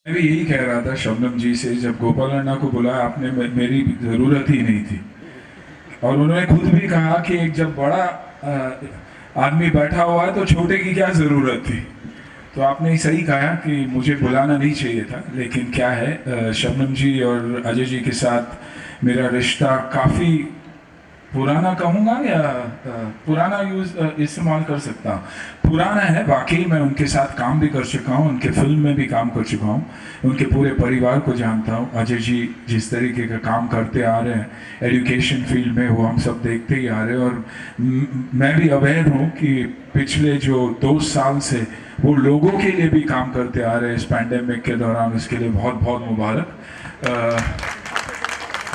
मैं भी यही कह रहा था शबनम जी से, जब गोपाल अन्ना को बुलाया आपने, मेरी ज़रूरत ही नहीं थी। और उन्होंने खुद भी कहा कि एक जब बड़ा आदमी बैठा हुआ है तो छोटे की क्या ज़रूरत थी। तो आपने सही कहा कि मुझे बुलाना नहीं चाहिए था, लेकिन क्या है, शबनम जी और अजय जी के साथ मेरा रिश्ता काफ़ी पुराना कहूँगा या पुराना इस्तेमाल कर सकता हूँ, पुराना है। वाकई मैं उनके साथ काम भी कर चुका हूँ, उनके फिल्म में भी काम कर चुका हूँ, उनके पूरे परिवार को जानता हूँ। अजय जी जिस तरीके का काम करते आ रहे हैं एजुकेशन फील्ड में, वो हम सब देखते ही आ रहे हैं। और मैं भी अवेयर हूँ कि पिछले जो 2 साल से वो लोगों के लिए भी काम करते आ रहे हैं इस पैंडेमिक के दौरान, उसके लिए बहुत बहुत मुबारक।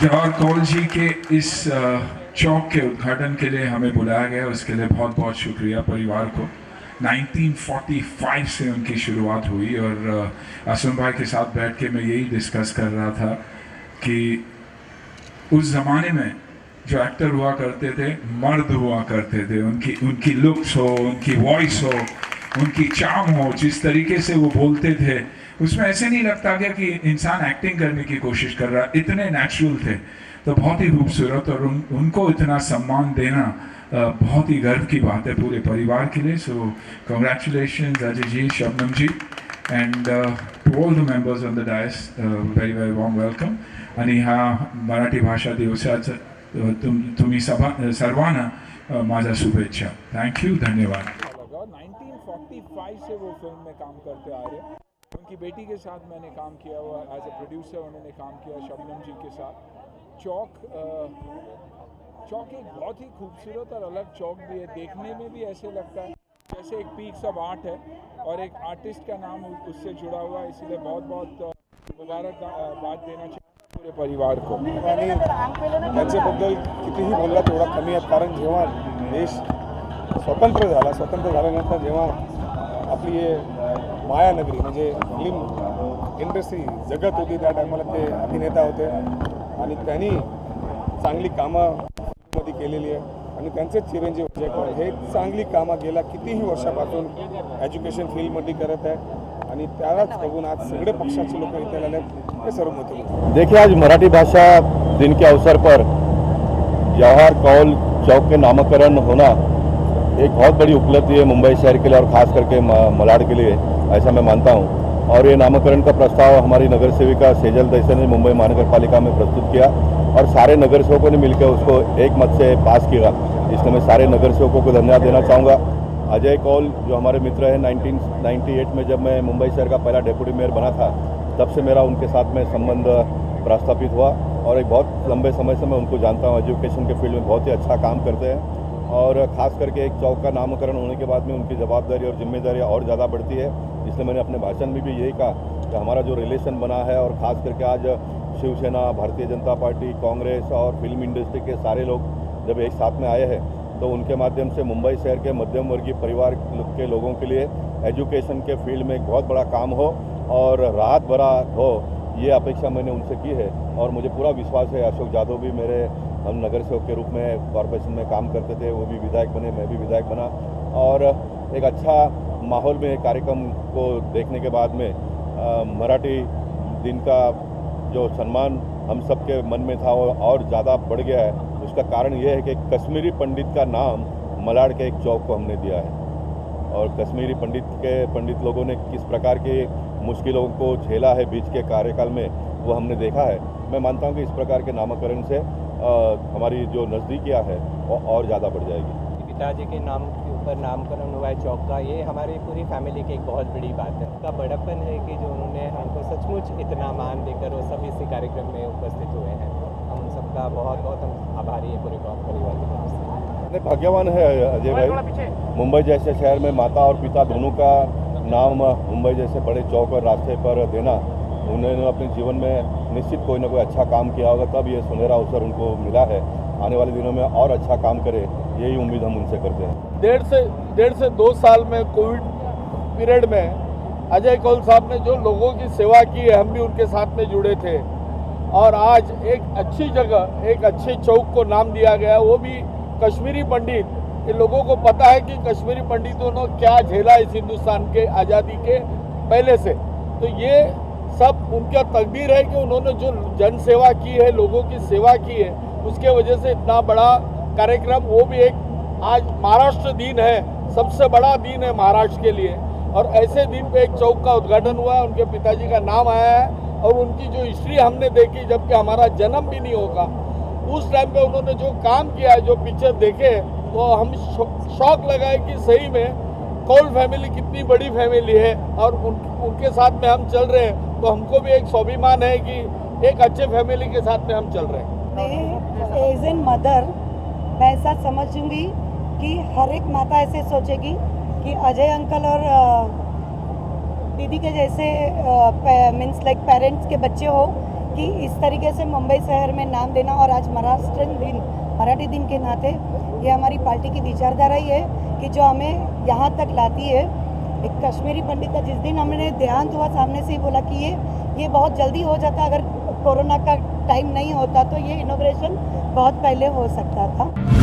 जवाहर कौल जी के इस चौक के उद्घाटन के लिए हमें बुलाया गया, उसके लिए बहुत बहुत शुक्रिया परिवार को। 1945 से उनकी शुरुआत हुई, और असलम भाई के साथ बैठ के मैं यही डिस्कस कर रहा था कि उस ज़माने में जो एक्टर हुआ करते थे मर्द हुआ करते थे, उनकी उनकी लुक्स हो, उनकी वॉइस हो, उनकी चार्म हो, जिस तरीके से वो बोलते थे उसमें ऐसे नहीं लगता गया कि इंसान एक्टिंग करने की कोशिश कर रहा, इतने नेचुरल थे। तो बहुत ही खूबसूरत, और उनको इतना सम्मान देना बहुत ही गर्व की बात है पूरे परिवार के लिए। So congratulations Ajay ji, Shabnam ji, and to all the members on the dais, very very warm welcome. आणि हा मराठी भाषा दिवसाचा तुम्ही सर्वांना माझ्या शुभेच्छा। थँक्यू, धन्यवाद। 1945 से वो फिल्म में काम करते आ रहे हैं। उनकी बेटी के साथ मैंने काम किया हुआ एज ए प्रोड्यूसर, उन्होंने काम किया शबनम जी के साथ। चौक एक बहुत ही खूबसूरत और अलग चौक भी है, देखने में भी ऐसे लगता है जैसे एक पीक्स ऑफ आर्ट है, और एक आर्टिस्ट का नाम उससे जुड़ा हुआ है, इसलिए बहुत बहुत मुबारकबाद देना चाहिए पूरे परिवार को। आणि त्यांच्याबद्दल कितीही बोलला तेवढा कमी आहे, कारण जेव्हा देश स्वतंत्र झाल्यानंतर जेव्हा आपली हे मायानगरी म्हणजे फिल्म इंडस्ट्री जगत होती, त्या टायमाला ते अभिनेता होते आणि त्यांनी चांगली कामं मध्ये केलेली आहे। आणि त्यांचेच चिरंजीव अजय कौल हे चांगली कामं गेल्या कितीही वर्षापासून एज्युकेशन फील्डमध्ये करत आहे, आणि त्यालाच बघून आज सगळे पक्षाचे लोक इथे आले, हे सर्व महत्त्वाचं। देखिए, आज मराठी भाषा दिन के अवसर पर जवाहर कौल चौक के नामकरण होना एक बहुत बड़ी उपलब्धि है मुंबई शहर के लिए, और ख़ास करके मलाड के लिए, ऐसा मैं मानता हूं। और ये नामकरण का प्रस्ताव हमारी नगर सेविका सेजल दैसे ने मुंबई महानगर पालिका में प्रस्तुत किया, और सारे नगर सेवकों ने मिलकर उसको एक मत से पास किया। इसलिए मैं सारे नगर सेवकों को धन्यवाद देना चाहूँगा। अजय कौल जो हमारे मित्र हैं, 1998 में जब मैं मुंबई शहर का पहला डेप्यूटी मेयर बना था, तब से मेरा उनके साथ में संबंध प्रस्थापित हुआ, और एक बहुत लंबे समय से मैं उनको जानता हूँ। एजुकेशन के फील्ड में बहुत ही अच्छा काम करते हैं, और ख़ास करके एक चौक का नामकरण होने के बाद में उनकी जवाबदारी और जिम्मेदारी और ज़्यादा बढ़ती है। इसलिए मैंने अपने भाषण में भी यही कहा कि हमारा जो रिलेशन बना है, और ख़ास करके आज शिवसेना, भारतीय जनता पार्टी, कांग्रेस और फिल्म इंडस्ट्री के सारे लोग जब एक साथ में आए हैं, तो उनके माध्यम से मुंबई शहर के मध्यम वर्गीय परिवार के लोगों के लिए एजुकेशन के फील्ड में एक बहुत बड़ा काम हो और राहत भरा हो, ये अपेक्षा मैंने उनसे की है। और मुझे पूरा विश्वास है, अशोक यादव भी मेरे हम नगर सेवक के रूप में कॉरपोरेशन में काम करते थे, वो भी विधायक बने, मैं भी विधायक बना, और एक अच्छा माहौल में कार्यक्रम को देखने के बाद में मराठी दिन का जो सम्मान हम सब के मन में था वो और ज़्यादा बढ़ गया है। उसका कारण ये है कि कश्मीरी पंडित का नाम मलाड के एक चौक को हमने दिया है, और कश्मीरी पंडित लोगों ने किस प्रकार की मुश्किलों को झेला है बीच के कार्यकाल में, वो हमने देखा है। मैं मानता हूँ कि इस प्रकार के नामकरण से हमारी जो नज़दीकियाँ है वो और ज़्यादा बढ़ जाएगी। पिताजी के नाम के ऊपर नामकरण हुआ है चौक का, ये हमारी पूरी फैमिली की एक बहुत बड़ी बात है। उनका बड़प्पन है कि जो उन्होंने हमको सचमुच इतना मान देकर वो सब इसी कार्यक्रम में उपस्थित हुए हैं। हम सबका बहुत बहुत हम आभारी है पूरे परिवार की तरफ से। भाग्यवान है अजय भाई, मुंबई जैसे शहर में माता और पिता दोनों का नाम मुंबई जैसे बड़े चौक और रास्ते पर देना, उन्होंने अपने जीवन में निश्चित कोई ना कोई अच्छा काम किया होगा, तब ये सुनहरा अवसर उनको मिला है। आने वाले दिनों में और अच्छा काम करे, यही उम्मीद हम उनसे करते हैं। डेढ़ से 2 साल में कोविड पीरियड में अजय कौल साहब ने जो लोगों की सेवा की है, हम भी उनके साथ में जुड़े थे, और आज एक अच्छी जगह, एक अच्छे चौक को नाम दिया गया, वो भी कश्मीरी पंडित। इन लोगों को पता है कि कश्मीरी पंडितों ने क्या झेला इस हिंदुस्तान के आज़ादी के पहले से, तो ये सब उनका तकदीर है कि उन्होंने जो जन सेवा की है, लोगों की सेवा की है, उसके वजह से इतना बड़ा कार्यक्रम, वो भी एक आज महाराष्ट्र दिन है, सबसे बड़ा दिन है महाराष्ट्र के लिए, और ऐसे दिन पे एक चौक का उद्घाटन हुआ है, उनके पिताजी का नाम आया है और उनकी जो हिस्ट्री हमने देखी, जबकि हमारा जन्म भी नहीं होगा, उस टाइम पे उन्होंने जो काम किया है, जो पिक्चर देखे, तो हम शौक लगाए कि सही में कौल फैमिली कितनी बड़ी फैमिली है और उनके साथ में हम चल रहे हैं, तो हमको भी एक स्वाभिमान है कि एक अच्छे फैमिली के साथ में हम चल रहे हैं। मैं एज एन मदर मैं ऐसा समझूंगी कि हर एक माता ऐसे सोचेगी कि अजय अंकल और दीदी के जैसे मीन्स लाइक पेरेंट्स के बच्चे हो, कि इस तरीके से मुंबई शहर में नाम देना। और आज मराठी दिन के नाते ये हमारी पार्टी की विचारधारा ही है कि जो हमें यहाँ तक लाती है। एक कश्मीरी पंडित का जिस दिन हमने देहांत हुआ, सामने से ही बोला कि ये बहुत जल्दी हो जाता, अगर कोरोना का टाइम नहीं होता तो ये इनॉग्रेशन बहुत पहले हो सकता था।